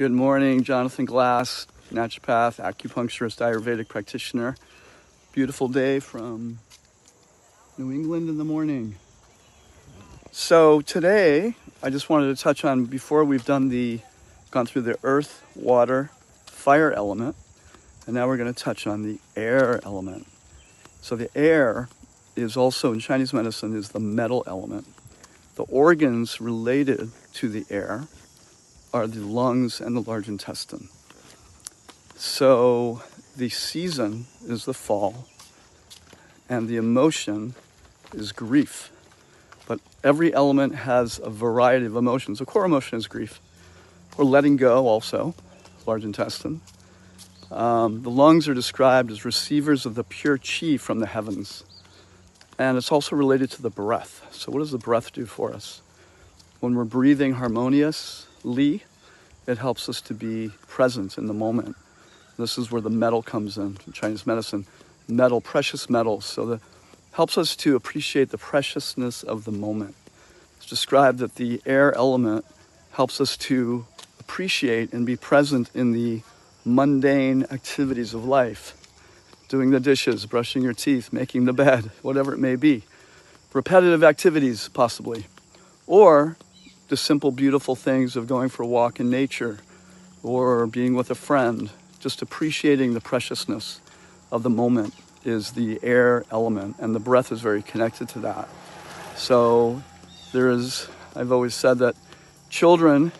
Good morning, Jonathan Glass, naturopath, acupuncturist, Ayurvedic practitioner. Beautiful day from New England in the morning. So today, I just wanted to touch on, before we've gone through the earth, water, fire element, and now we're going to touch on the air element. So the air is also, in Chinese medicine, is the metal element. The organs related to the air are the lungs and the large intestine. So the season is the fall, and the emotion is grief. But every element has a variety of emotions. The core emotion is grief, or letting go also, large intestine. The lungs are described as receivers of the pure chi from the heavens. And it's also related to the breath. So what does the breath do for us? When we're breathing harmoniously, it helps us to be present in the moment. This is where the metal comes in Chinese medicine. Metal, precious metals. So that helps us to appreciate the preciousness of the moment. It's described that the air element helps us to appreciate and be present in the mundane activities of life. Doing the dishes, brushing your teeth, making the bed, whatever it may be. Repetitive activities, possibly. Or the simple, beautiful things of going for a walk in nature or being with a friend. Just appreciating the preciousness of the moment is the air element, and the breath is very connected to that. So I've always said that children,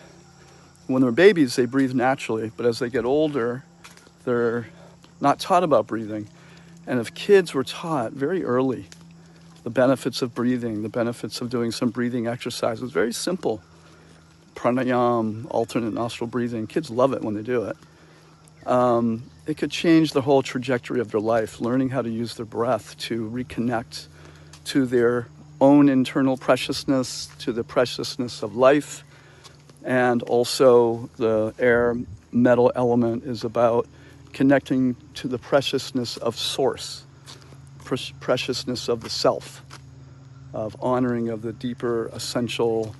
when they're babies, they breathe naturally, but as they get older, they're not taught about breathing. And if kids were taught very early the benefits of breathing, the benefits of doing some breathing exercises, very simple, pranayama, alternate nostril breathing, kids love it when they do it. It could change the whole trajectory of their life, learning how to use their breath to reconnect to their own internal preciousness, to the preciousness of life. And also the air metal element is about connecting to the preciousness of source, preciousness of the self, of honoring of the deeper, essential,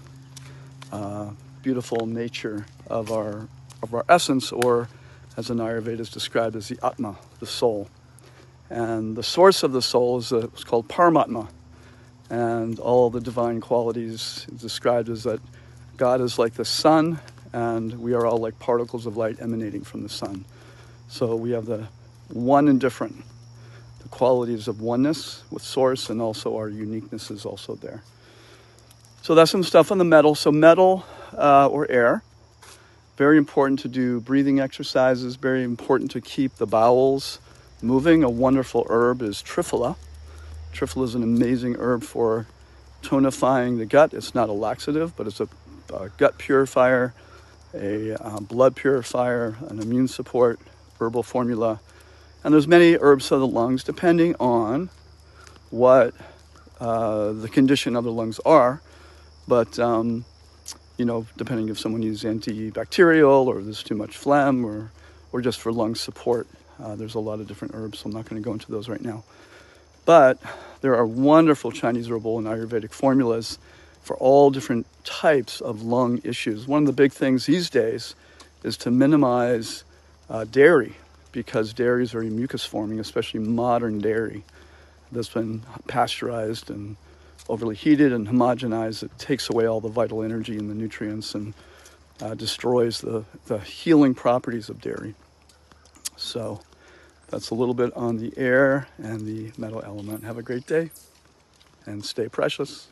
beautiful nature of our essence, or as an Ayurveda is described as the Atma, the soul. And the source of the soul is it's called Paramatma. And all the divine qualities described as that God is like the sun, and we are all like particles of light emanating from the sun. So we have the one and different, the qualities of oneness with source, and also our uniqueness is also there. So that's some stuff on the metal. So metal or air, very important to do breathing exercises, very important to keep the bowels moving. A wonderful herb is triphala. Triphala is an amazing herb for tonifying the gut. It's not a laxative, but it's a gut purifier, a blood purifier, an immune support, herbal formula. And there's many herbs for the lungs, depending on what the condition of the lungs are. But, depending if someone uses antibacterial, or there's too much phlegm, or just for lung support. There's a lot of different herbs, so I'm not going to go into those right now. But there are wonderful Chinese herbal and Ayurvedic formulas for all different types of lung issues. One of the big things these days is to minimize dairy, because dairy is very mucus forming, especially modern dairy that's been pasteurized and overly heated and homogenized. It takes away all the vital energy and the nutrients, and destroys the healing properties of dairy. So that's a little bit on the air and the metal element. Have a great day and stay precious.